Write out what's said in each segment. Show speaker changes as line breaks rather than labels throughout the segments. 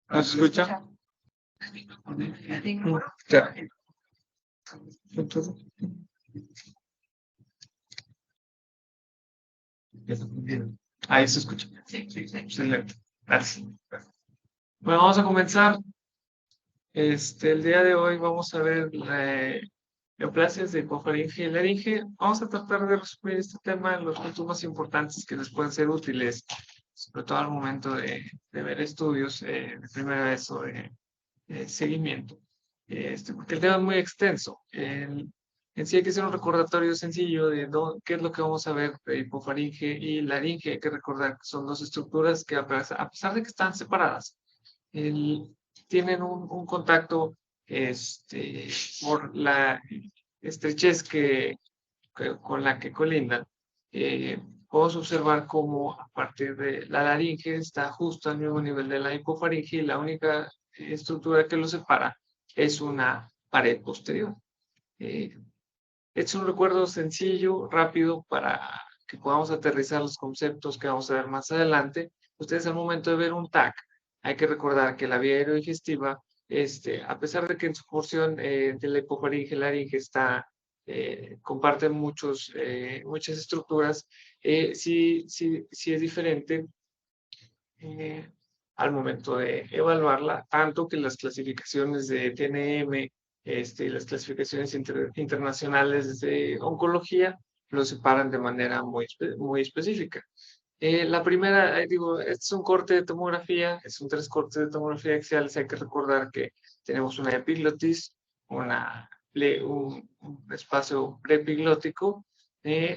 ¿Nos escucha? Ya. Ahí se escucha. Excelente. Gracias. Bueno, vamos a comenzar. El día de hoy vamos a ver neoplasias de hipofaringe y laringe. Vamos a tratar de resumir este tema en los puntos más importantes que les pueden ser útiles, sobre todo al momento de ver estudios de primera vez o de seguimiento. Porque el tema es muy extenso. En sí hay que hacer un recordatorio sencillo de qué es lo que vamos a ver de hipofaringe y laringe. Hay que recordar que son dos estructuras que a pesar de que están separadas, tienen un contacto por la estrechez con la que colindan. Podemos observar cómo a partir de la laringe está justo al mismo nivel de la hipofaringe y la única estructura que lo separa es una pared posterior. Es un recuerdo sencillo, rápido, para que podamos aterrizar los conceptos que vamos a ver más adelante. Ustedes al momento de ver un TAC, hay que recordar que la vía aerodigestiva, a pesar de que en su porción de la hipofaringe y laringe comparte muchas estructuras, sí es diferente al momento de evaluarla, tanto que las clasificaciones de TNM, las clasificaciones internacionales de oncología lo separan de manera muy específica. La primera, digo, este es un corte de tomografía, son 3 cortes de tomografía axiales. Hay que recordar que tenemos una epiglotis, un espacio preepiglótico.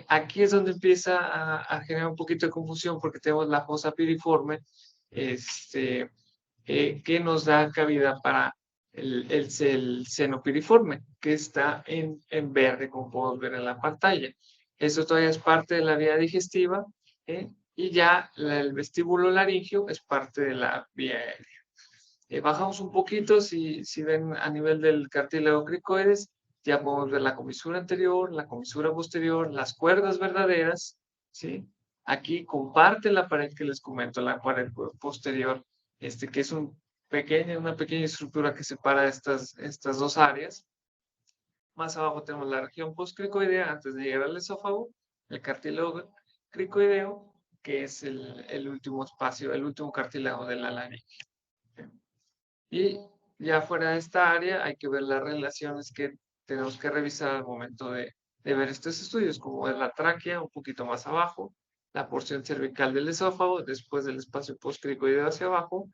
Aquí es donde empieza a generar un poquito de confusión porque tenemos la fosa piriforme, que nos da cabida para el seno piriforme, que está en verde, como podemos ver en la pantalla. Eso todavía es parte de la vía digestiva, y ya el vestíbulo laringio es parte de la vía aérea. Bajamos un poquito, si ven a nivel del cartílago cricoides, ya podemos ver la comisura anterior, la comisura posterior, las cuerdas verdaderas, ¿sí? Aquí comparte la pared que les comento, la pared posterior, que es una pequeña estructura que separa estas dos áreas. Más abajo tenemos la región postcricoidea antes de llegar al esófago, el cartílago cricoideo, que es el último espacio, el último cartílago de la laringe. Y ya fuera de esta área hay que ver las relaciones que tenemos que revisar al momento de ver estos estudios, como es la tráquea un poquito más abajo, la porción cervical del esófago, después del espacio postcricoideo hacia abajo,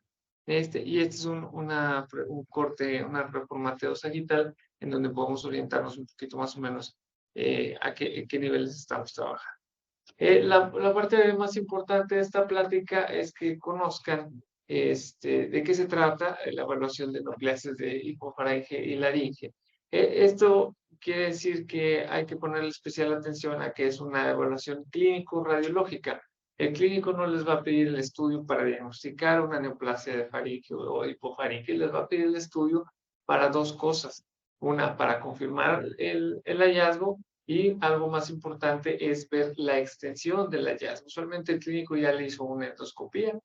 y este es un corte, una reformateo sagital, en donde podemos orientarnos un poquito más o menos en qué niveles estamos trabajando. La parte más importante de esta plática es que conozcan de qué se trata la evaluación de nucleases de hipofaringe y laringe. Esto quiere decir que hay que ponerle especial atención a que es una evaluación clínico-radiológica. El clínico no les va a pedir el estudio para diagnosticar una neoplasia de faringe o hipofaringe, les va a pedir el estudio para 2 cosas. Una, para confirmar el hallazgo, y algo más importante es ver la extensión del hallazgo. Usualmente el clínico ya le hizo una endoscopía,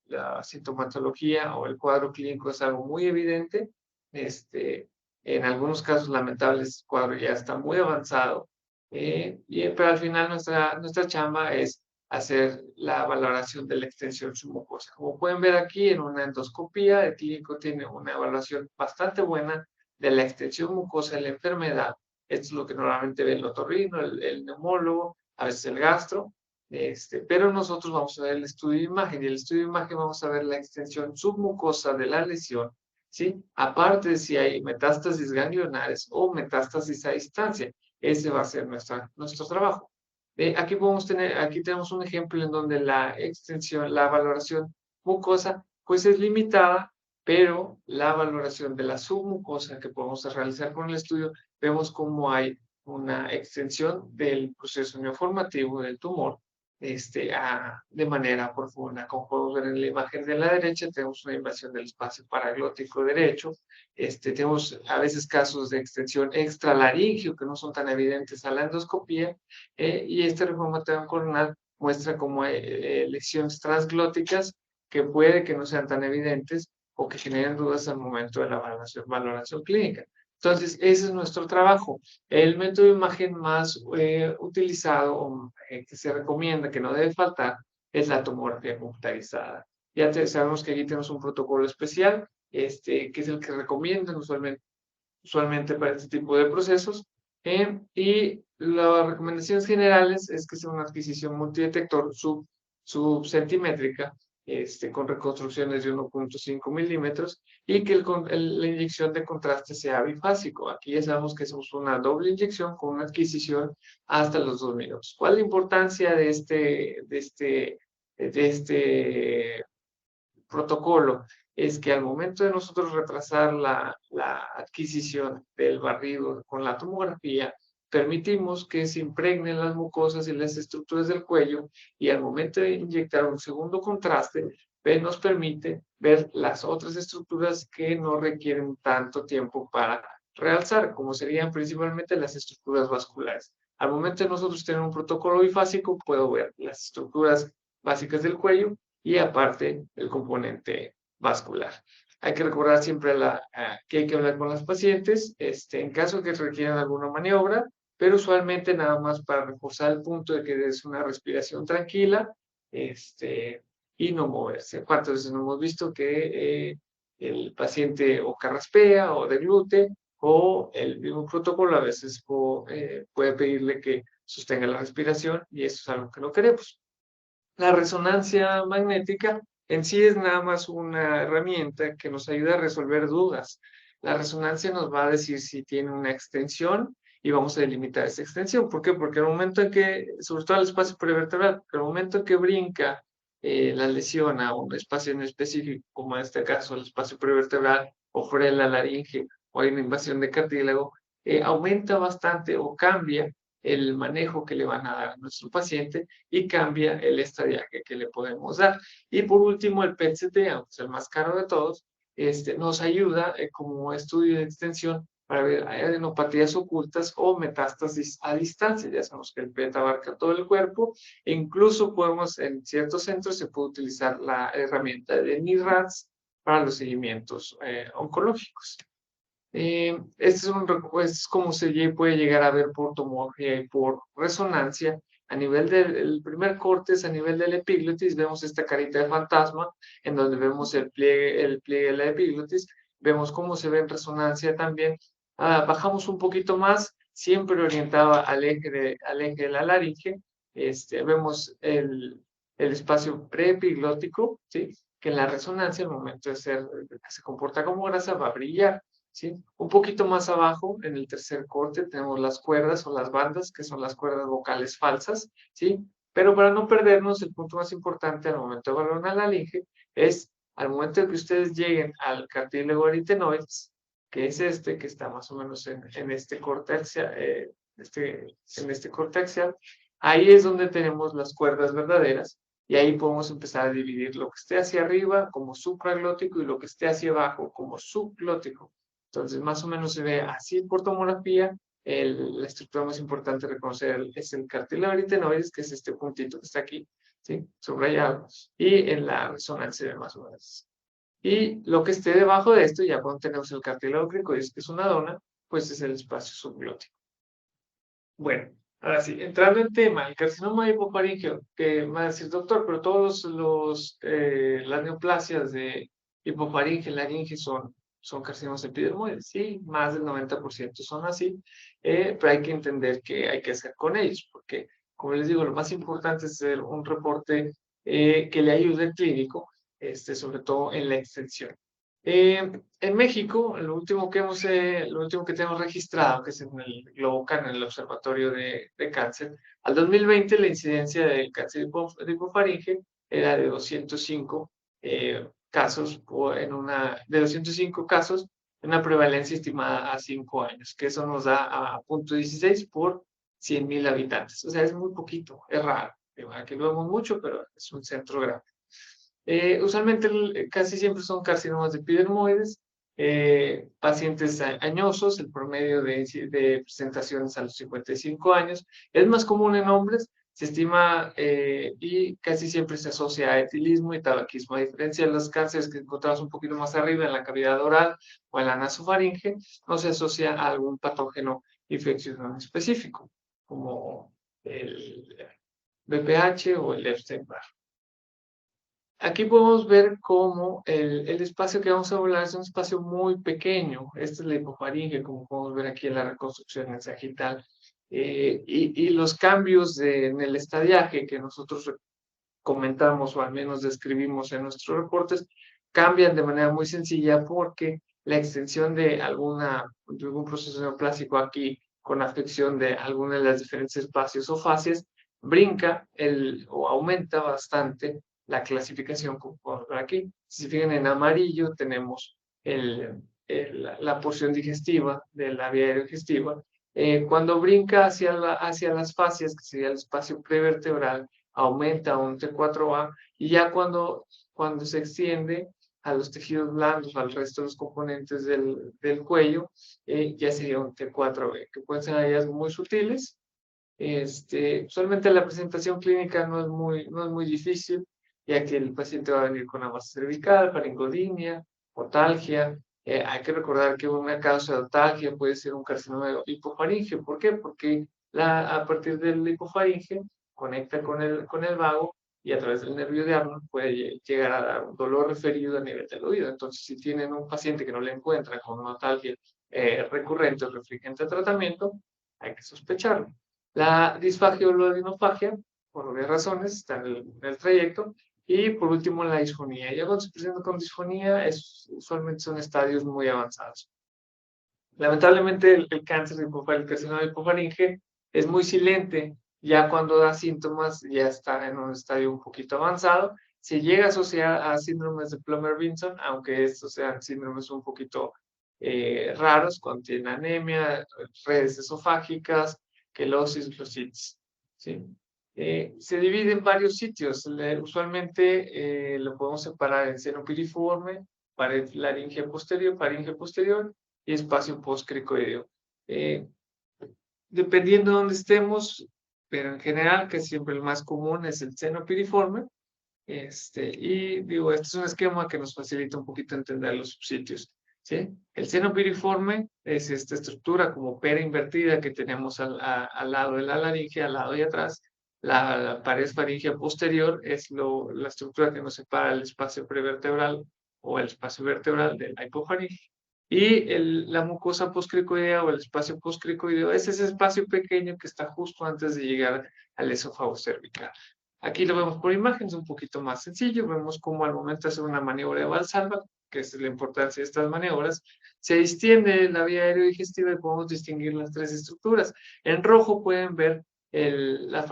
la sintomatología o el cuadro clínico es algo muy evidente. En algunos casos lamentables el cuadro ya está muy avanzado, pero al final nuestra chamba es hacer la valoración de la extensión submucosa. Como pueden ver aquí en una endoscopía, el clínico tiene una evaluación bastante buena de la extensión mucosa de la enfermedad. Esto es lo que normalmente ve el otorrino, el neumólogo, a veces el gastro, pero nosotros vamos a ver el estudio de imagen, y el estudio de imagen vamos a ver la extensión submucosa de la lesión, ¿sí? Aparte de si hay metástasis ganglionares o metástasis a distancia. Ese va a ser nuestro trabajo. Aquí tenemos un ejemplo en donde la extensión, la valoración mucosa, pues es limitada, pero la valoración de la submucosa que podemos realizar con el estudio, vemos cómo hay una extensión del proceso neoformativo del tumor de manera profunda. Como podemos ver en la imagen de la derecha, tenemos una invasión del espacio paraglótico derecho. Tenemos a veces casos de extensión extralaringio que no son tan evidentes a la endoscopía, y este reformateo coronal muestra como hay lesiones transglóticas que puede que no sean tan evidentes o que generen dudas al momento de la valoración clínica. Entonces, ese es nuestro trabajo. El método de imagen más utilizado o que se recomienda, que no debe faltar, es la tomografía computarizada. Ya sabemos que aquí tenemos un protocolo especial, que es el que recomiendan usualmente para este tipo de procesos. Y las recomendaciones generales es que sea una adquisición multidetector subcentimétrica, con reconstrucciones de 1.5 milímetros y que la inyección de contraste sea bifásico. Aquí ya sabemos que hacemos una doble inyección con una adquisición hasta los 2 minutos. ¿Cuál es la importancia de este protocolo? Es que al momento de nosotros retrasar la adquisición del barrido con la tomografía, permitimos que se impregnen las mucosas y las estructuras del cuello y al momento de inyectar un segundo contraste, nos permite ver las otras estructuras que no requieren tanto tiempo para realzar, como serían principalmente las estructuras vasculares. Al momento de nosotros tener un protocolo bifásico, puedo ver las estructuras básicas del cuello y aparte el componente vascular. Hay que recordar siempre que hay que hablar con las pacientes en caso que requieran alguna maniobra, pero usualmente nada más para reforzar el punto de que es una respiración tranquila y no moverse. ¿Cuántas veces no hemos visto que el paciente o carraspea o deglute o el mismo protocolo a veces puede pedirle que sostenga la respiración y eso es algo que no queremos? La resonancia magnética en sí es nada más una herramienta que nos ayuda a resolver dudas. La resonancia nos va a decir si tiene una extensión y vamos a delimitar esa extensión. ¿Por qué? Porque al momento en que, sobre todo el espacio prevertebral, porque al momento en que brinca la lesión a un espacio en específico, como en este caso el espacio prevertebral o fuera de la laringe o hay una invasión de cartílago, aumenta bastante o cambia el manejo que le van a dar a nuestro paciente y cambia el estadiaje que le podemos dar. Y por último, el PET-CT, aunque es el más caro de todos, nos ayuda como estudio de extensión para ver adenopatías ocultas o metástasis a distancia. Ya sabemos que el PET abarca todo el cuerpo e incluso podemos, en ciertos centros, se puede utilizar la herramienta de NIRADS para los seguimientos oncológicos. Es como se puede llegar a ver por tomografía y por resonancia. A nivel del primer corte es a nivel del epiglotis, vemos esta carita de fantasma en donde vemos el pliegue de la epiglotis, vemos cómo se ve en resonancia también. Bajamos un poquito más, siempre orientado al eje de la laringe. Vemos el espacio preepiglótico, ¿sí? Que en la resonancia, al momento de que se comporta como grasa, va a brillar. ¿Sí? Un poquito más abajo, en el tercer corte, tenemos las cuerdas o las bandas, que son las cuerdas vocales falsas, ¿sí? Pero para no perdernos, el punto más importante al momento de evaluar una laringe es al momento de que ustedes lleguen al cartílago aritenoides, que es que está más o menos en este corte axial, ahí es donde tenemos las cuerdas verdaderas y ahí podemos empezar a dividir lo que esté hacia arriba como supraglótico y lo que esté hacia abajo como subglótico. Entonces, más o menos se ve así por tomografía. La estructura más importante a reconocer es el cartílago aritenoides, que es este puntito que está aquí, ¿sí? Subrayado. Y en la resonancia se ve más o menos. Y lo que esté debajo de esto, ya cuando tenemos el cartílago cricoides, que es una dona, pues es el espacio subglótico. Bueno, ahora sí, entrando en tema, el carcinoma hipofaríngeo, que me va a decir, doctor, pero todos las neoplasias de hipofaringe, laringe son carcinomas epidermoides. Sí, más del 90% son así, pero hay que entender qué hay que hacer con ellos, porque, como les digo, lo más importante es hacer un reporte que le ayude al clínico, sobre todo en la extensión. En México, lo último que tenemos registrado, que es en el GloboCan, en el Observatorio de Cáncer, al 2020 la incidencia del cáncer de hipofaringe era de 205 casos, de 205 casos, una prevalencia estimada a 5 años, que eso nos da a 0.16 por 100,000 habitantes. O sea, es muy poquito, es raro. Aquí lo vemos mucho, pero es un centro grande. Usualmente casi siempre son carcinomas epidermoides, pacientes añosos, el promedio de presentaciones a los 55 años. Es más común en hombres, Se estima y casi siempre se asocia a etilismo y tabaquismo. A diferencia de los cánceres que encontramos un poquito más arriba en la cavidad oral o en la nasofaringe, no se asocia a algún patógeno infeccioso específico, como el BPH o el Epstein-Barr. Aquí podemos ver cómo el espacio que vamos a volar es un espacio muy pequeño. Esta es la hipofaringe, como podemos ver aquí en la reconstrucción en sagital. Y los cambios en el estadiaje que nosotros comentamos o al menos describimos en nuestros reportes cambian de manera muy sencilla porque la extensión de algún proceso neoplásico aquí con afección de alguna de las diferentes espacios o fases brinca o aumenta bastante la clasificación como podemos ver aquí. Si se fijan en amarillo tenemos la porción digestiva de la vía digestiva. Cuando brinca hacia las fascias, que sería el espacio prevertebral, aumenta a un T4A y ya cuando se extiende a los tejidos blandos, al resto de los componentes del cuello, ya sería un T4B, que pueden ser hallazgos muy sutiles. Usualmente la presentación clínica no es muy difícil, ya que el paciente va a venir con amasis cervical, faringodinia, otalgia. Hay que recordar que una causa de otalgia puede ser un carcinoma hipofaringe. ¿Por qué? Porque a partir del hipofaringe conecta con el vago y a través del nervio de Arnold puede llegar a dar un dolor referido a nivel del oído. Entonces, si tienen un paciente que no le encuentra con una otalgia recurrente o refringente a tratamiento, hay que sospecharlo. La disfagia o la odinofagia, por obvias razones, está en el trayecto. Y por último, la disfonía. Ya cuando se presenta con disfonía, usualmente son estadios muy avanzados. Lamentablemente, el cáncer de el carcinoma de hipofaringe es muy silente. Ya cuando da síntomas, ya está en un estadio un poquito avanzado. Se llega a asociar a síndromes de Plummer-Vinson, aunque estos sean síndromes un poquito raros, contienen anemia, redes esofágicas, quelosis, glossitis. ¿Sí? Se divide en varios sitios. Usualmente lo podemos separar en seno piriforme, pared laringe posterior, faringe posterior y espacio postcricoideo. Dependiendo de dónde estemos, pero en general, que siempre el más común es el seno piriforme. Y digo, este es un esquema que nos facilita un poquito entender los subsitios. ¿Sí? El seno piriforme es esta estructura como pera invertida que tenemos al lado de la laringe, al lado y atrás. La pared faríngea posterior es la estructura que nos separa el espacio prevertebral o el espacio vertebral de la hipofaringe. Y la mucosa postcricoidea o el espacio postcricoideo es ese espacio pequeño que está justo antes de llegar al esófago cervical. Aquí lo vemos por imágenes, un poquito más sencillo. Vemos cómo al momento de hacer una maniobra de Valsalva, que es la importancia de estas maniobras, se distiende la vía aerodigestiva y podemos distinguir las tres estructuras. En rojo pueden ver la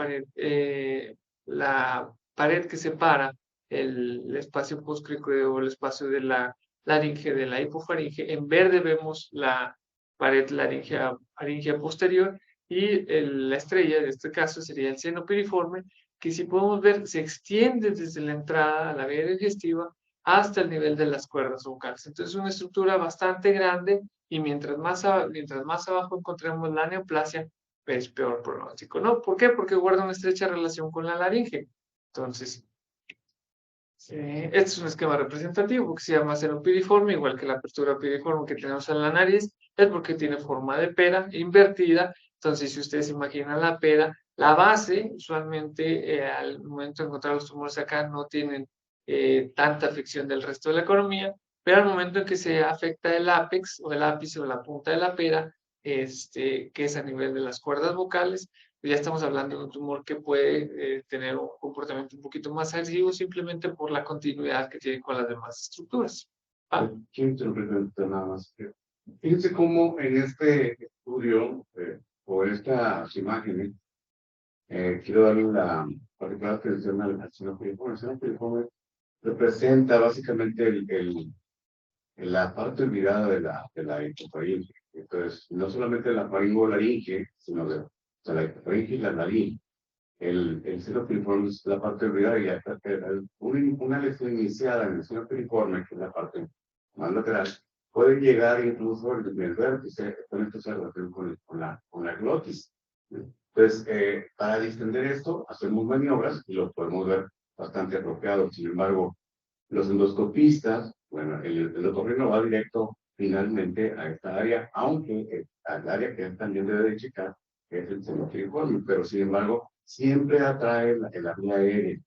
pared que separa el espacio postcricoideo o el espacio de la laringe de la hipofaringe. En verde vemos la pared faringea posterior y la estrella de este caso sería el seno piriforme, que si podemos ver se extiende desde la entrada a la vía digestiva hasta el nivel de las cuerdas vocales. Entonces es una estructura bastante grande y mientras más abajo encontremos la neoplasia, es peor pronóstico, ¿no? ¿Por qué? Porque guarda una estrecha relación con la laringe. Entonces, este es un esquema representativo que se llama seno piriforme, igual que la apertura piriforme que tenemos en la nariz, es porque tiene forma de pera invertida. Entonces, si ustedes imaginan la pera, la base, usualmente al momento de encontrar los tumores acá, no tienen tanta afección del resto de la economía, pero al momento en que se afecta el ápex o el ápice o la punta de la pera, que es a nivel de las cuerdas vocales, ya estamos hablando de un tumor que puede tener un comportamiento un poquito más agresivo simplemente por la continuidad que tiene con las demás estructuras.
Quiero interpretar nada más. Fíjense cómo en este estudio o estas imágenes, quiero darle la particular atención al seno piriforme. El seno piriforme representa básicamente la parte olvidada de la hipofaringe. Entonces, no solamente la faringolaringe, sino de la hipofaringe y la laringe. El seno piriforme es la parte olvidada y una lesión iniciada en el seno piriforme, que es la parte más lateral, puede llegar incluso al vértice, con esto se relaciona con la glotis. Entonces, para distender esto, hacemos maniobras y lo podemos ver bastante apropiado. Sin embargo, los endoscopistas, bueno, el otorrino va directo finalmente a esta área, aunque al área que él también debe de checar, que es el seno piriforme, pero sin embargo, siempre atrae la vía aérea.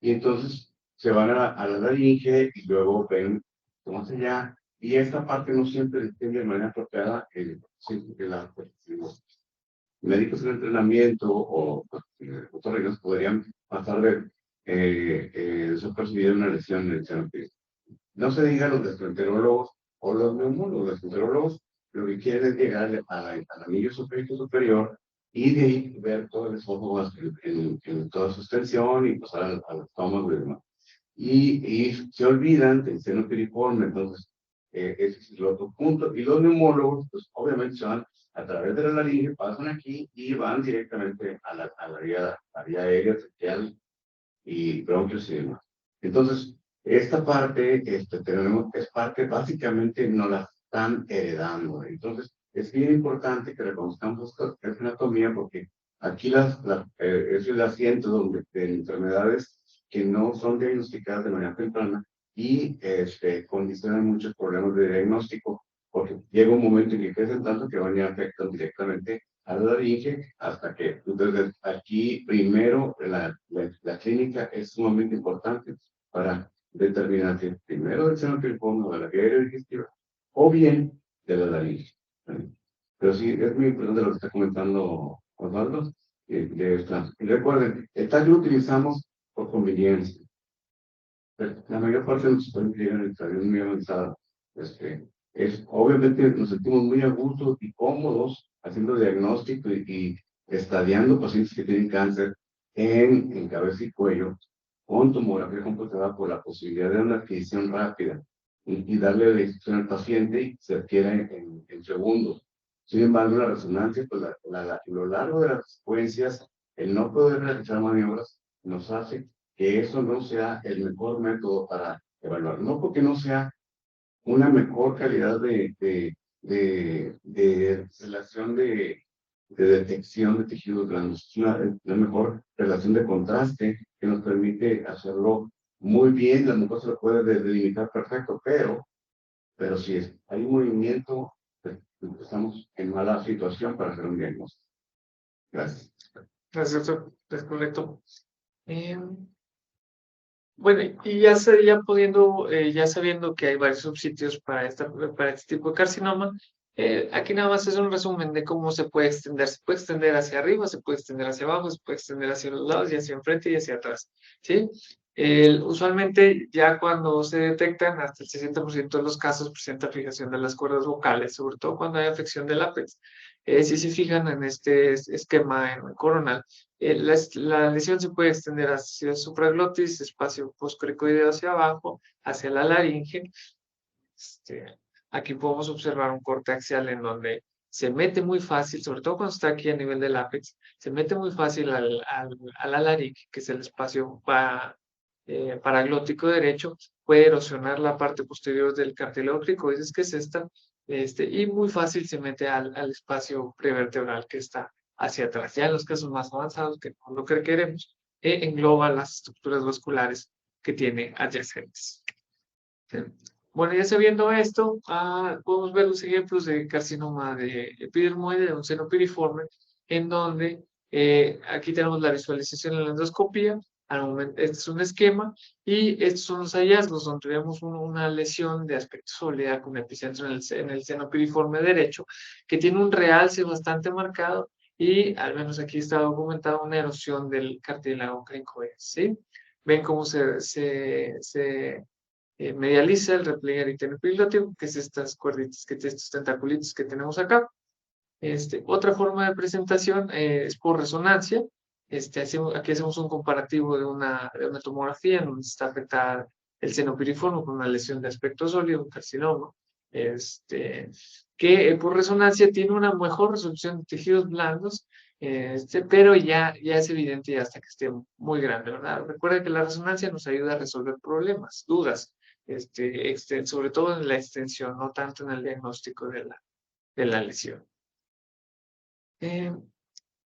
Y entonces se van a la laringe y luego ven cómo se llama. Y esta parte no siempre se entiende de manera apropiada los médicos en entrenamiento o otorrinos podrían pasar de desapercibir una lesión en el seno piriforme. No se diga los gastroenterólogos o los neumólogos. Los gastroenterólogos lo que quieren es llegar al anillo superior y de ahí ver todo el esófago en toda su extensión y pasar al estómago y demás. Y se olvidan del seno piriforme, entonces ese es el otro punto. Y los neumólogos, pues obviamente se van a través de la laringe, pasan aquí y van directamente a la vía aérea, tracheal y bronquios y demás. Entonces, esta parte tenemos, es parte, básicamente nos la están heredando. Entonces, es bien importante que reconozcamos esta anatomía porque aquí es el asiento donde de enfermedades que no son diagnosticadas de manera temprana y condicionan muchos problemas de diagnóstico porque llega un momento en que crecen tanto que van y afectan directamente a la laringe hasta que, entonces, aquí primero la clínica es sumamente importante para determinar si primero del seno piriforme o de la vía aérea digestiva o bien de la laringe. ¿Vale? Pero sí, es muy importante lo que está comentando Osvaldo. Y recuerden, el TAC lo utilizamos por conveniencia. La mayor parte de nuestros pacientes llegan en estadio muy avanzado. Obviamente nos sentimos muy a gusto y cómodos haciendo diagnóstico y estadiando pacientes que tienen cáncer en cabeza y cuello con tomografía computada por la posibilidad de una adquisición rápida y darle la instrucción al paciente y se adquiera en segundos. Sin embargo, la resonancia, pues a lo largo de las secuencias, el no poder realizar maniobras nos hace que eso no sea el mejor método para evaluar. No porque no sea una mejor calidad de relación de detección de tejidos blandos, es una mejor relación de contraste que nos permite hacerlo muy bien. La mujer se lo puede delimitar perfecto, pero si hay un movimiento, pues, estamos en mala situación para hacer un diagnóstico. Gracias.
Gracias, doctor. Es correcto. Bueno, y ya pudiendo, ya sabiendo que hay varios subsitios para este tipo de carcinoma, aquí nada más es un resumen de cómo se puede extender. Se puede extender hacia arriba, se puede extender hacia abajo, se puede extender hacia los lados y hacia enfrente y hacia atrás, ¿sí? Usualmente ya cuando se detectan, hasta el 60% de los casos presenta fijación de las cuerdas vocales, sobre todo cuando hay afección del lápiz. Si se fijan en este esquema en coronal, la lesión se puede extender hacia el supraglotis, espacio postcricoideo hacia abajo, hacia la laringe. Aquí podemos observar un corte axial en donde se mete muy fácil, sobre todo cuando está aquí a nivel del ápex, se mete muy fácil a la laringe, que es el espacio paraglótico derecho, puede erosionar la parte posterior del cartílago cricoides, que es esta, y muy fácil se mete al espacio prevertebral que está hacia atrás. Ya en los casos más avanzados, que no lo que queremos, engloba las estructuras vasculares que tiene adyacentes. ¿Sí? Bueno, ya sabiendo esto, podemos ver los ejemplos de carcinoma de epidermoide, de un seno piriforme, en donde aquí tenemos la visualización en la endoscopía. Al momento, este es un esquema y estos son los hallazgos donde vemos una lesión de aspecto solear con epicentro en el seno piriforme derecho, que tiene un realce bastante marcado y al menos aquí está documentada una erosión del cartílago cricoides, ¿sí? Ven cómo se medializa el repliegue aritenoepiglotico, que es estas cuerditas, estos tentaculitos que tenemos acá. Otra forma de presentación es por resonancia. Aquí hacemos un comparativo de una tomografía en donde está afectada el seno piriforme con una lesión de aspecto sólido, un carcinoma, que por resonancia tiene una mejor resolución de tejidos blandos, pero ya es evidente ya hasta que esté muy grande, ¿verdad? Recuerda que la resonancia nos ayuda a resolver problemas, dudas, sobre todo en la extensión, no tanto en el diagnóstico de la lesión.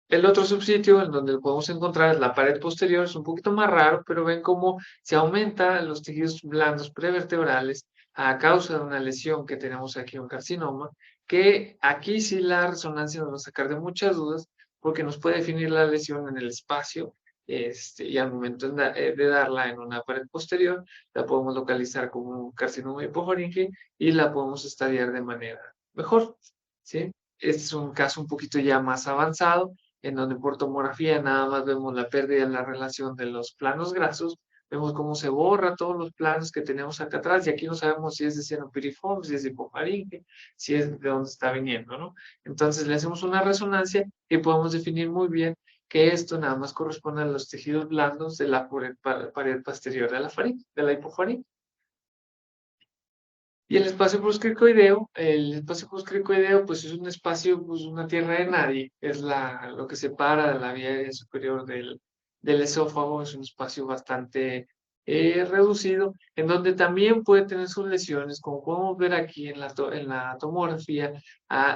El otro subsitio en donde lo podemos encontrar es la pared posterior, es un poquito más raro, pero ven cómo se aumentan los tejidos blandos prevertebrales a causa de una lesión que tenemos aquí, un carcinoma, que aquí sí la resonancia nos va a sacar de muchas dudas, porque nos puede definir la lesión en el espacio, y al momento de darla en una pared posterior, la podemos localizar como un carcinoma hipofaringe y la podemos estadiar de manera mejor, ¿sí? Este es un caso un poquito ya más avanzado, en donde por tomografía nada más vemos la pérdida en la relación de los planos grasos, vemos cómo se borra todos los planos que tenemos acá atrás, y aquí no sabemos si es de seno piriforme, si es de hipofaringe, si es de dónde está viniendo, ¿no? Entonces le hacemos una resonancia y podemos definir muy bien que esto nada más corresponde a los tejidos blandos de la pared posterior de la faringe, de la hipofaringe. Y el espacio postcricoideo, pues es un espacio, pues una tierra de nadie, es lo que separa de la vía aérea superior del esófago, es un espacio bastante reducido, en donde también puede tener sus lesiones, como podemos ver aquí en la tomografía,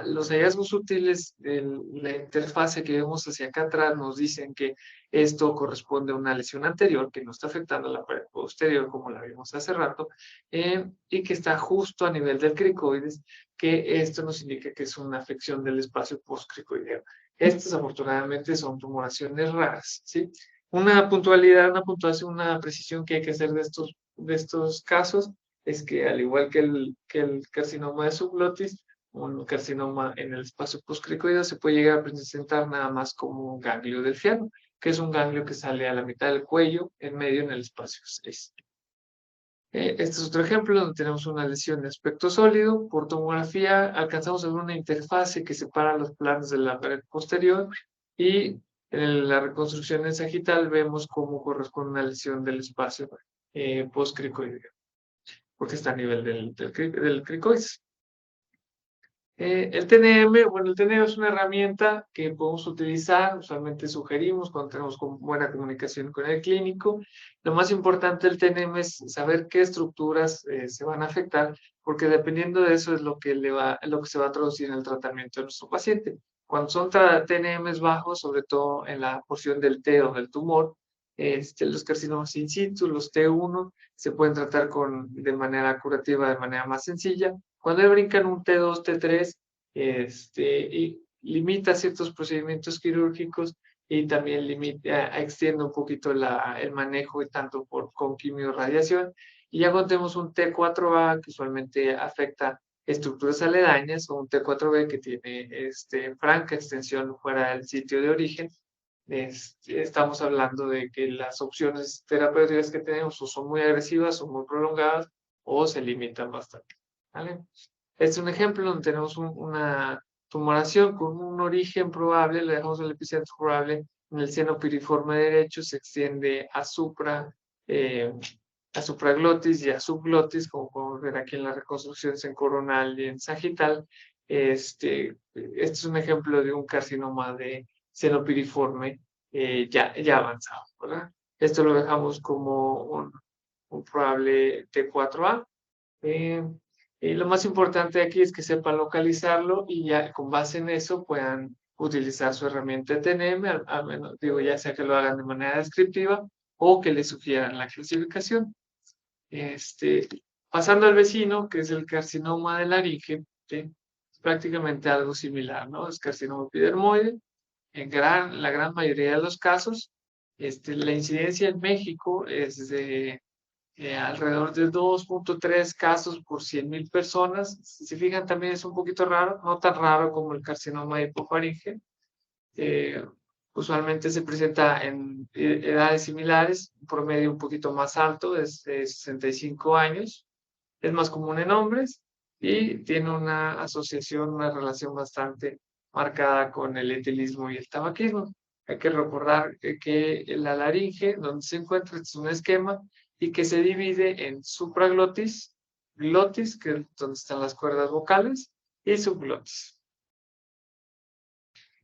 los hallazgos sutiles de la interfase que vemos hacia acá atrás nos dicen que esto corresponde a una lesión anterior que no está afectando la pared posterior, como la vimos hace rato, y que está justo a nivel del cricoides, que esto nos indica que es una afección del espacio postcricoideo. Estas afortunadamente son tumoraciones raras, ¿sí? Una puntualidad, una puntuación, una precisión que hay que hacer de estos casos es que al igual que el carcinoma de subglotis, un carcinoma en el espacio postcricoideo se puede llegar a presentar nada más como un ganglio delfiano, que es un ganglio que sale a la mitad del cuello, en medio en el espacio 6. Este es otro ejemplo donde tenemos una lesión de aspecto sólido. Por tomografía alcanzamos a ver una interfase que separa los planos de la pared posterior, y en la reconstrucción en sagital vemos cómo corresponde una lesión del espacio postcricoideo, porque está a nivel del cricoides. El TNM, bueno, el TNM es una herramienta que podemos utilizar, usualmente sugerimos cuando tenemos buena comunicación con el clínico. Lo más importante del TNM es saber qué estructuras se van a afectar, porque dependiendo de eso es lo que se va a traducir en el tratamiento de nuestro paciente. Cuando son TNMs bajos, sobre todo en la porción del T o del tumor, los carcinomas in situ, los T1, se pueden tratar de manera curativa, de manera más sencilla. Cuando le brincan un T2, T3, y limita ciertos procedimientos quirúrgicos, y también extiende un poquito el manejo, y tanto con quimiorradiación. Y ya contemos un T4A que usualmente afecta estructuras aledañas, o un T4B que tiene franca extensión fuera del sitio de origen. Estamos hablando de que las opciones terapéuticas que tenemos o son muy agresivas, o muy prolongadas, o se limitan bastante, ¿vale? Este es un ejemplo donde tenemos una tumoración con un origen probable, le dejamos el epicentro probable en el seno piriforme derecho, se extiende a supraglotis y a subglotis, como podemos ver aquí en las reconstrucciones en coronal y en sagital. Este es un ejemplo de un carcinoma de seno piriforme ya avanzado, ¿verdad? Esto lo dejamos como un probable T4A. Y lo más importante aquí es que sepan localizarlo, y ya con base en eso puedan utilizar su herramienta de TNM, al menos, digo, ya sea que lo hagan de manera descriptiva o que le sugieran la clasificación. Este, Pasando al vecino, que es el carcinoma de laringe, ¿sí? Es prácticamente algo similar, ¿no? Es carcinoma epidermoide. La gran mayoría de los casos, la incidencia en México es de alrededor de 2.3 casos por 100,000 personas. Si se fijan, también es un poquito raro, no tan raro como el carcinoma hipofaringe. Eh, Usualmente se presenta en edades similares, un promedio un poquito más alto, es de 65 años. Es más común en hombres y tiene una asociación, una relación bastante marcada con el etilismo y el tabaquismo. Hay que recordar que la laringe, donde se encuentra, es un esquema, y que se divide en supraglotis, glotis, que es donde están las cuerdas vocales, y subglotis.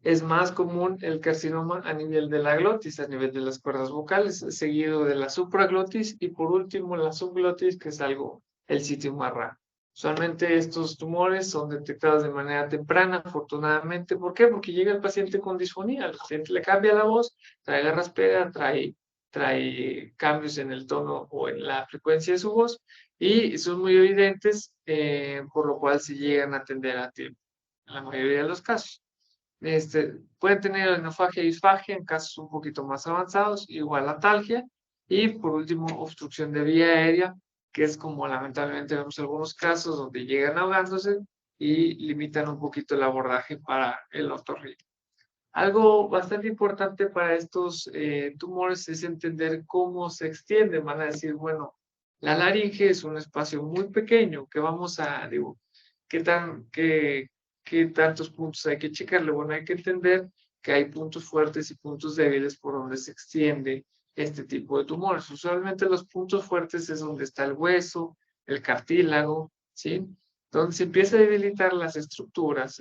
Es más común el carcinoma a nivel de la glotis, a nivel de las cuerdas vocales, seguido de la supraglotis, y por último la subglotis, que es el sitio más raro. Usualmente estos tumores son detectados de manera temprana, afortunadamente. ¿Por qué? Porque llega el paciente con disfonía, al paciente le cambia la voz, trae garraspera, trae cambios en el tono o en la frecuencia de su voz y son muy evidentes, por lo cual se llegan a atender a tiempo, en la mayoría de los casos. Pueden tener enofagia y disfagia en casos un poquito más avanzados, igual atalgia, y por último, obstrucción de vía aérea, que es como lamentablemente vemos algunos casos donde llegan ahogándose y limitan un poquito el abordaje para el otorrino. Algo bastante importante para estos tumores es entender cómo se extienden. Van a decir, bueno, la laringe es un espacio muy pequeño que vamos a, digo, ¿qué tantos puntos hay que checarle? Bueno, hay que entender que hay puntos fuertes y puntos débiles por donde se extiende este tipo de tumores. Usualmente los puntos fuertes es donde está el hueso, el cartílago, ¿sí? Donde se empieza a debilitar las estructuras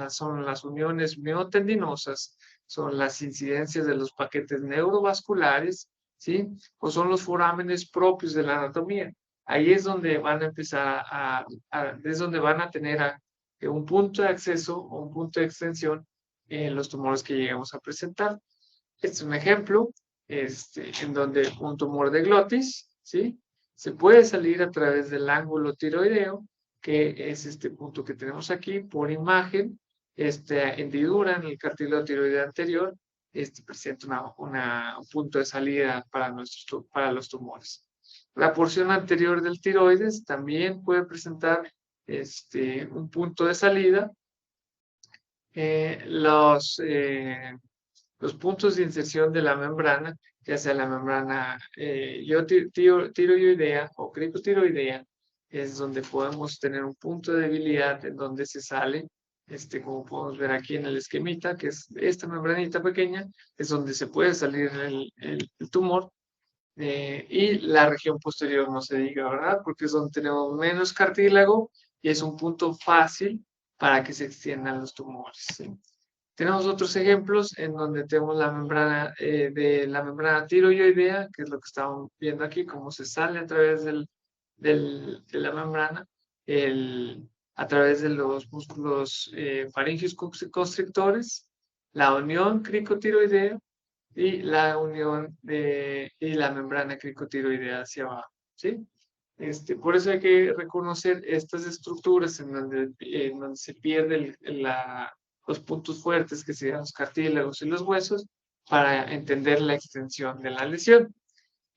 son las uniones miotendinosas, son las incidencias de los paquetes neurovasculares, ¿sí? O son los forámenes propios de la anatomía. Ahí es donde van a empezar es donde van a tener un punto de acceso o un punto de extensión en los tumores que lleguemos a presentar. Este es un ejemplo, en donde un tumor de glotis, ¿sí? Se puede salir a través del ángulo tiroideo, que es este punto que tenemos aquí, por imagen, esta hendidura en el cartílago tiroideo anterior, presenta un punto de salida para los tumores. La porción anterior del tiroides también puede presentar un punto de salida. Los puntos de inserción de la membrana, ya sea la membrana tiroidea o cricotiroidea, es donde podemos tener un punto de debilidad en donde se sale, como podemos ver aquí en el esquemita, que es esta membranita pequeña, es donde se puede salir el tumor. Y la región posterior no se diga, ¿verdad? Porque es donde tenemos menos cartílago y es un punto fácil para que se extiendan los tumores, ¿sí? Tenemos otros ejemplos en donde tenemos la membrana de la membrana tiroidea, que es lo que estamos viendo aquí, cómo se sale a través de la membrana, a través de los músculos faringios constrictores, la unión cricotiroidea y la unión y la membrana cricotiroidea hacia abajo, ¿sí? Por eso hay que reconocer estas estructuras en donde se pierde los puntos fuertes, que serían los cartílagos y los huesos, para entender la extensión de la lesión.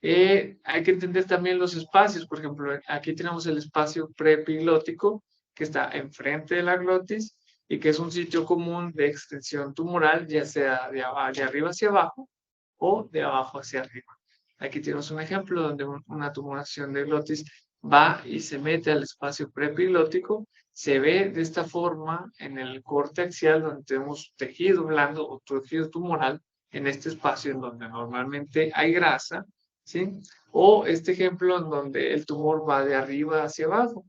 Hay que entender también los espacios. Por ejemplo, aquí tenemos el espacio preepiglótico, que está enfrente de la glotis y que es un sitio común de extensión tumoral, ya sea de arriba hacia abajo o de abajo hacia arriba. Aquí tenemos un ejemplo donde una tumoración de glotis va y se mete al espacio preepiglótico. Se ve de esta forma en el corte axial, donde tenemos tejido blando o tejido tumoral en este espacio en donde normalmente hay grasa, ¿sí? O este ejemplo en donde el tumor va de arriba hacia abajo,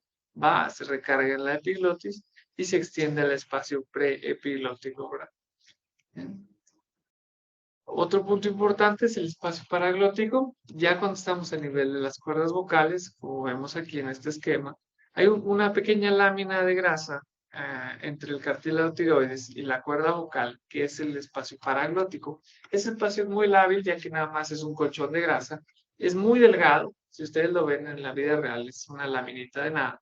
se recarga en la epiglotis y se extiende al espacio preepiglótico, ¿verdad? Otro punto importante es el espacio paraglótico. Ya cuando estamos a nivel de las cuerdas vocales, como vemos aquí en este esquema, hay una pequeña lámina de grasa entre el cartílago tiroides y la cuerda vocal, que es el espacio paraglótico. Ese espacio es muy lábil, ya que nada más es un colchón de grasa. Es muy delgado. Si ustedes lo ven en la vida real, es una laminita de nada.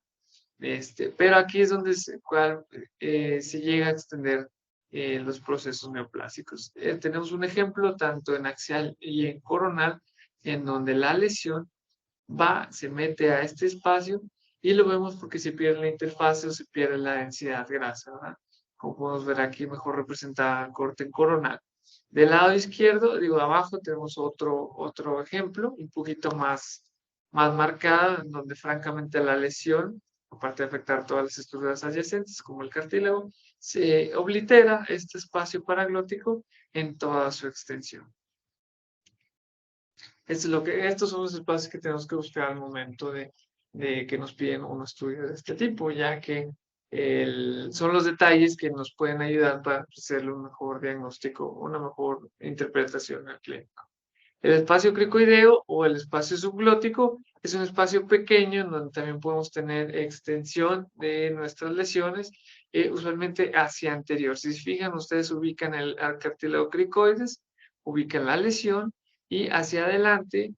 Pero aquí es donde se llega a extender los procesos neoplásicos. Tenemos un ejemplo tanto en axial y en coronal, en donde la lesión se mete a este espacio y lo vemos porque se pierde la interfase o se pierde la densidad grasa, ¿verdad? Como podemos ver aquí, mejor representada el corte en coronal. Del lado izquierdo, digo, abajo tenemos otro ejemplo, un poquito más marcado, en donde francamente la lesión, aparte de afectar todas las estructuras adyacentes, como el cartílago, se oblitera este espacio paraglótico en toda su extensión. Estos son los espacios que tenemos que buscar al momento de que nos piden un estudio de este tipo, ya que son los detalles que nos pueden ayudar para hacerle un mejor diagnóstico, una mejor interpretación al clínico. El espacio cricoideo o el espacio subglótico es un espacio pequeño en donde también podemos tener extensión de nuestras lesiones, usualmente hacia anterior. Si se fijan, ustedes ubican el cartílago cricoides, ubican la lesión y hacia adelante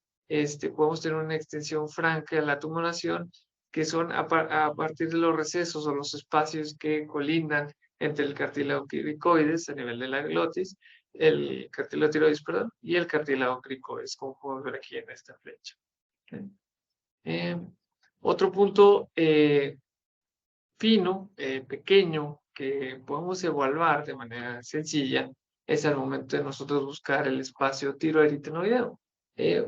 podemos tener una extensión franca de la tumoración, que son a partir de los recesos o los espacios que colindan entre el cartílago cricoides a nivel de la glotis, el cartílago tiroides, perdón, y el cartílago cricoides, como podemos ver aquí en esta flecha. Otro punto fino, pequeño, que podemos evaluar de manera sencilla, es al momento de nosotros buscar el espacio tiroaritenoideo.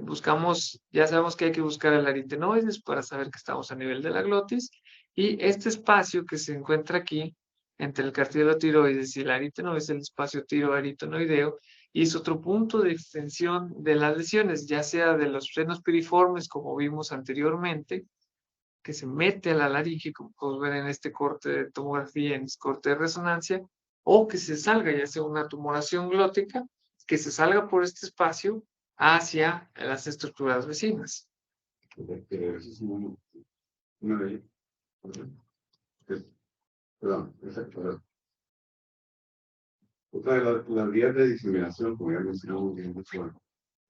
Buscamos, ya sabemos que hay que buscar el aritenoides para saber que estamos a nivel de la glotis, y este espacio que se encuentra aquí, entre el cartílago tiroides y el aritenoides, el espacio tiroaritenoideo, y es otro punto de extensión de las lesiones, ya sea de los frenos piriformes, como vimos anteriormente, que se mete a la laringe, como podemos ver en este corte de tomografía, en este corte de resonancia, o que se salga, ya sea una tumoración glótica, que se salga por este espacio hacia las estructuras vecinas.
Perdón, exacto. Otra de las vías de diseminación, como ya mencionamos bien,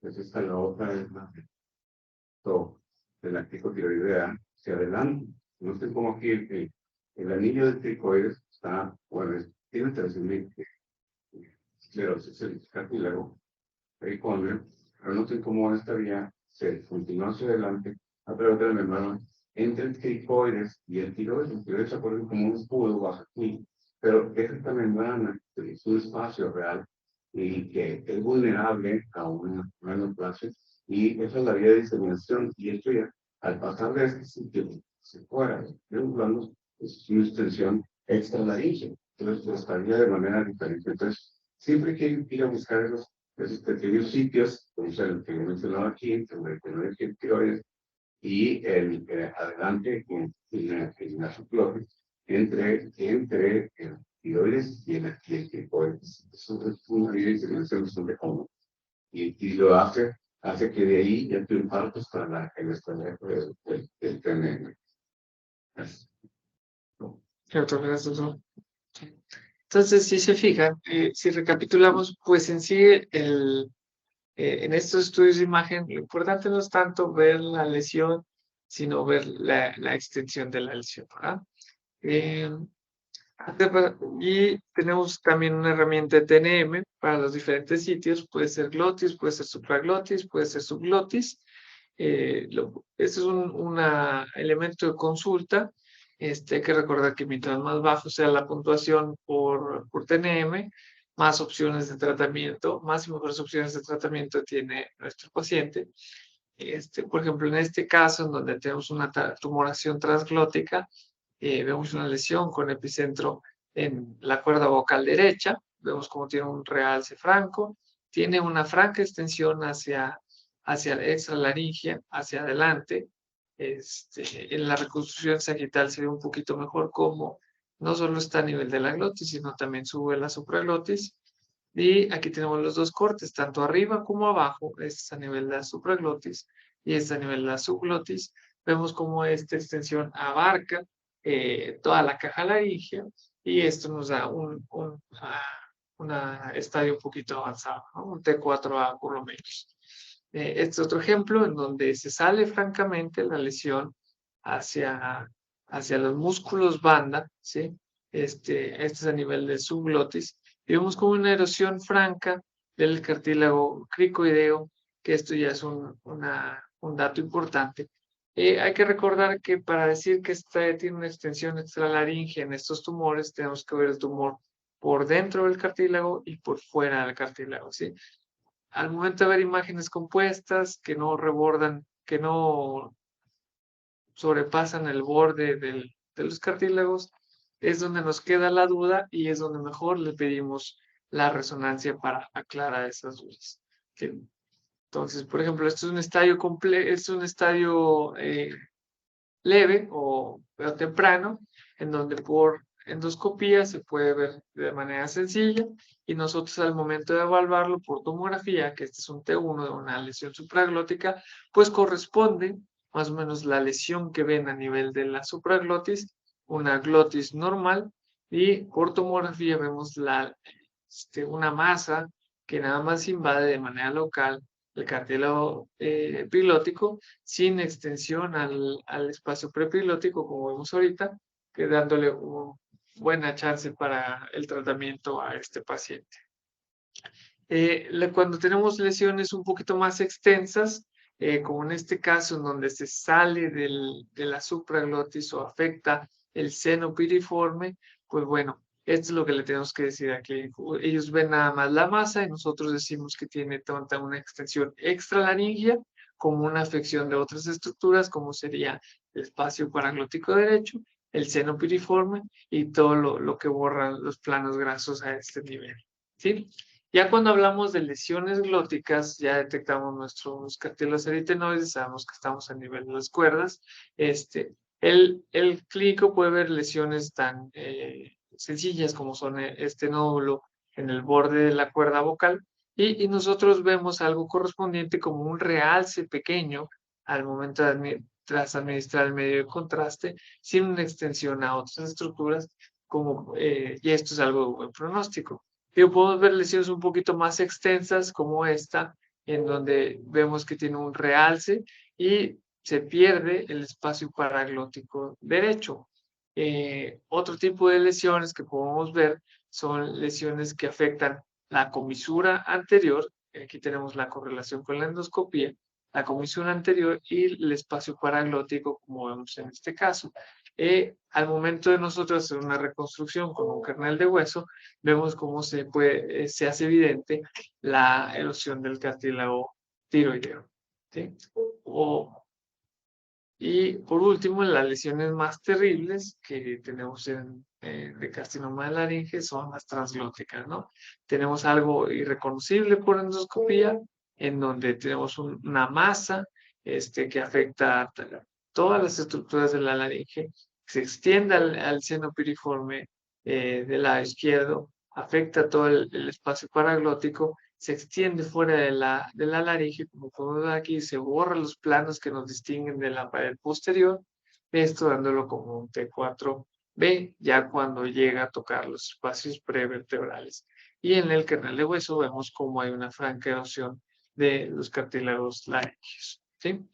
es esta, la otra es la de la cricotiroidea hacia adelante. No sé cómo aquí el anillo del cricoides está, bueno, tiene 3.000 esclerosis, el cartílago, pericondrio, pero no sé cómo esta vía se continúa hacia adelante a través de la membrana entre el cricoides y el tiroides. El tiroides se pone como un escudo bajo aquí, pero es esta membrana que es un espacio real y que es vulnerable a una neoplasia, y esa es la vía de diseminación, y esto ya, al pasar de este sitio, se fuera de un plano, es una extensión extralaringe, entonces estaría de manera diferente. Entonces, siempre que ir a buscar esos pequeños sitios, como el que he mencionado aquí, entre el tiroides y el adelante en la subglótis, entre el tiroides y el cricoides. Eso es una dimensión bastante común. Y lo hace que de ahí ya te partes para el esqueleto del TNM.
Entonces, si se fijan, si recapitulamos, pues en sí, en estos estudios de imagen, lo importante no es tanto ver la lesión, sino ver la extensión de la lesión, ¿verdad? Y tenemos también una herramienta de TNM para los diferentes sitios, puede ser glotis, puede ser supraglotis, puede ser subglotis. Este es un elemento de consulta. Hay que recordar que mientras más bajo sea la puntuación por TNM, más opciones de tratamiento, más y mejores opciones de tratamiento tiene nuestro paciente. Por ejemplo, en este caso, en donde tenemos una tumoración transglótica, vemos una lesión con epicentro en la cuerda vocal derecha, vemos como tiene un realce franco, tiene una franca extensión hacia la extralaringe, hacia adelante. En la reconstrucción sagital se ve un poquito mejor como no solo está a nivel de la glotis, sino también sube la supraglotis. Y aquí tenemos los dos cortes, tanto arriba como abajo, este es a nivel de la supraglotis y este es a nivel de la subglotis. Vemos como esta extensión abarca toda la caja laringea, y esto nos da un estadio un poquito avanzado, ¿no? Un T4A por lo menos. Este es otro ejemplo en donde se sale francamente la lesión hacia los músculos banda, ¿sí? Este es a nivel de subglotis, y vemos como una erosión franca del cartílago cricoideo, que esto ya es un dato importante. Hay que recordar que para decir que tiene una extensión extralaringe en estos tumores, tenemos que ver el tumor por dentro del cartílago y por fuera del cartílago, ¿sí? Al momento de ver imágenes compuestas que no rebordan, que no sobrepasan el borde de los cartílagos, es donde nos queda la duda y es donde mejor le pedimos la resonancia para aclarar esas dudas. ¿Sí? Entonces, por ejemplo, esto es un estadio leve o temprano, en donde por endoscopía se puede ver de manera sencilla y nosotros al momento de evaluarlo por tomografía, que este es un T1 de una lesión supraglótica, pues corresponde más o menos la lesión que ven a nivel de la supraglotis, una glotis normal, y por tomografía vemos una masa que nada más invade de manera local el cartílago epilótico sin extensión al espacio preepilótico, como vemos ahorita, que dándole una buena chance para el tratamiento a este paciente. Cuando tenemos lesiones un poquito más extensas, como en este caso en donde se sale de la supraglotis o afecta el seno piriforme, pues bueno, esto es lo que le tenemos que decir aquí. Ellos ven nada más la masa y nosotros decimos que tiene tanta una extensión extralaringia como una afección de otras estructuras, como sería el espacio paraglótico derecho, el seno piriforme y todo lo que borran los planos grasos a este nivel. ¿Sí? Ya cuando hablamos de lesiones glóticas, ya detectamos nuestros cartílagos aritenoides, sabemos que estamos a nivel de las cuerdas. El clínico puede ver lesiones tan sencillas como son este nódulo en el borde de la cuerda vocal y nosotros vemos algo correspondiente como un realce pequeño al momento tras administrar el medio de contraste sin una extensión a otras estructuras y esto es algo de buen pronóstico. Podemos ver lesiones un poquito más extensas como esta, en donde vemos que tiene un realce y se pierde el espacio paraglótico derecho. Otro tipo de lesiones que podemos ver son lesiones que afectan la comisura anterior, aquí tenemos la correlación con la endoscopía, la comisura anterior y el espacio paraglótico, como vemos en este caso. Al momento de nosotros hacer una reconstrucción con un kernel de hueso, vemos cómo se hace evidente la erosión del cartílago tiroideo. ¿Sí? Y por último, las lesiones más terribles que tenemos de carcinoma de laringe son las transglóticas, ¿no? Tenemos algo irreconocible por endoscopía, en donde tenemos una masa que afecta a todas las estructuras de la laringe, se extiende al seno piriforme del lado izquierdo, afecta todo el espacio paraglótico, se extiende fuera de la laringe, como podemos ver aquí, se borran los planos que nos distinguen de la pared posterior, esto dándolo como un T4B, ya cuando llega a tocar los espacios prevertebrales. Y en el kernel de hueso vemos cómo hay una franca erosión de los cartílagos laríngeos. ¿Sí?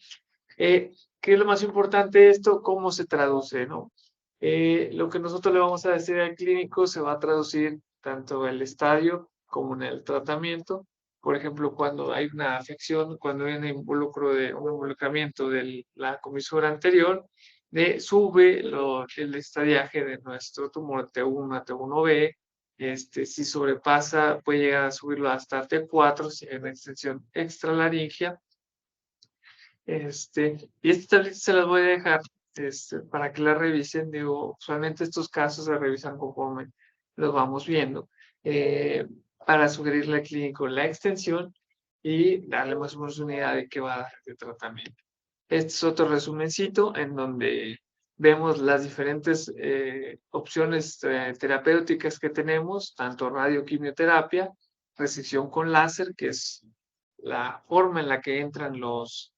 ¿Qué es lo más importante de esto? ¿Cómo se traduce, no? Lo que nosotros le vamos a decir al clínico se va a traducir tanto en el estadio como en el tratamiento. Por ejemplo, cuando hay una afección, cuando hay un involucramiento de la comisura anterior, sube el estadiaje de nuestro tumor T1 a T1B. Si sobrepasa, puede llegar a subirlo hasta T4 si hay una extensión extralaringia. Y esta tablita se las voy a dejar para que la revisen. Digo, usualmente estos casos se revisan conforme los vamos viendo para sugerirle al clínico la extensión y darle más o menos una idea de qué va a dar de tratamiento. Este es otro resumencito en donde vemos las diferentes opciones terapéuticas que tenemos, tanto radioquimioterapia, resección con láser, que es la forma en la que entran los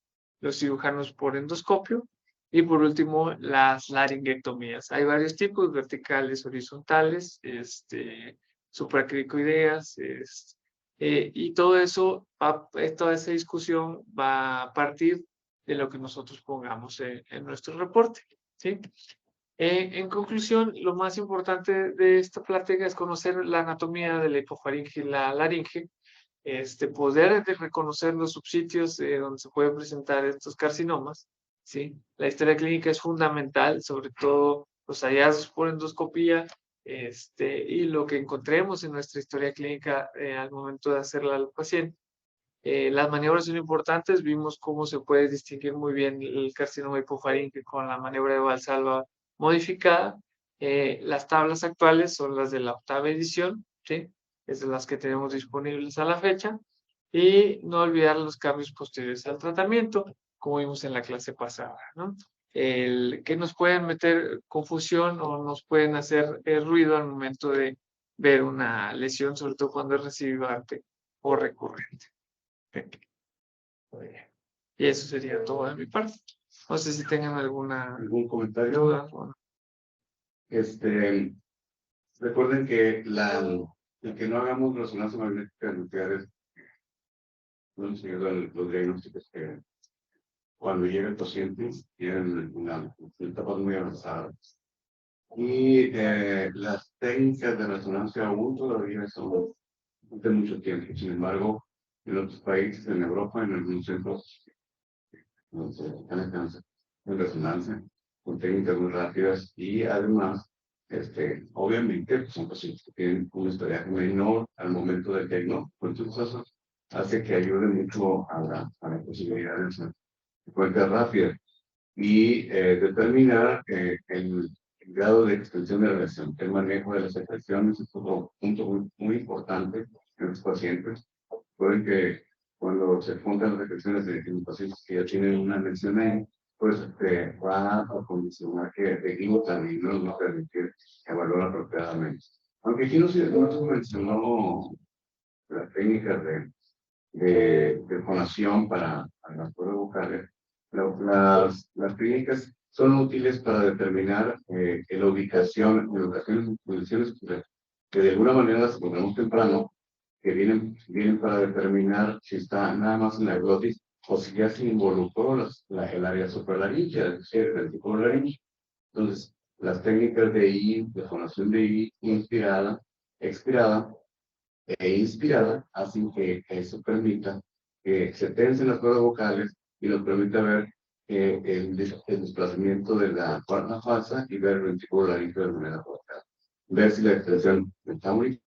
cirujanos por endoscopio, y por último las laringectomías. Hay varios tipos, verticales, horizontales, supracricoideas, y todo eso, toda esa discusión va a partir de lo que nosotros pongamos en nuestro reporte. ¿Sí? En conclusión, lo más importante de esta plática es conocer la anatomía de la hipofaringe y la laringe, poder reconocer los subsitios donde se pueden presentar estos carcinomas. ¿Sí? La historia clínica es fundamental, sobre todo los hallazgos por endoscopía y lo que encontremos en nuestra historia clínica al momento de hacerla al paciente. Las maniobras son importantes, vimos cómo se puede distinguir muy bien el carcinoma hipofaringe con la maniobra de Valsalva modificada. Las tablas actuales son las de la 8ª edición, ¿sí? Es de las que tenemos disponibles a la fecha. Y no olvidar los cambios posteriores al tratamiento, como vimos en la clase pasada, ¿no? que nos pueden meter confusión o nos pueden hacer ruido al momento de ver una lesión, sobre todo cuando es recidivante o recurrente. Y eso sería todo de mi parte. No sé si tengan alguna
¿Algún comentario?
duda.
Recuerden que el que no hagamos resonancia magnética nuclear es un seguido de los diagnósticos que cuando llega el paciente tienen una etapa muy avanzada. Y las técnicas de resonancia aún todavía son de mucho tiempo. Sin embargo, en otros países, en Europa, en algunos centros, donde se están en resonancia, con técnicas muy rápidas y además, obviamente, pues, son pacientes que tienen un historial menor al momento del diagnóstico. Entonces, eso hace que ayude mucho a la posibilidad de hacer fuentes rápidas y determinar el grado de extensión de la lesión. El manejo de las secreciones es otro punto muy importante en los pacientes. Pueden que cuando se juntan las secreciones de los pacientes que ya tienen una lesión ahí, pues va a condicionar que el glutamic no nos va a permitir evaluar apropiadamente. Aunque aquí no se mencionó las técnicas de fonación para las cuerdas vocales. Las clínicas son útiles para determinar la ubicación, ubicaciones que de alguna manera las encontramos temprano, que vienen para determinar si está nada más en la glotis o si ya se involucró el área supralaríngea, es decir, el tipo de laringe. Entonces, las técnicas de I, de fonación de I, inspirada, expirada, inspirada hacen que eso permita que se tensen las cuerdas vocales y nos permita ver el desplazamiento de la cuarta fasa y ver el ventrículo laríngeo de manera corta. Ver si la extensión está muy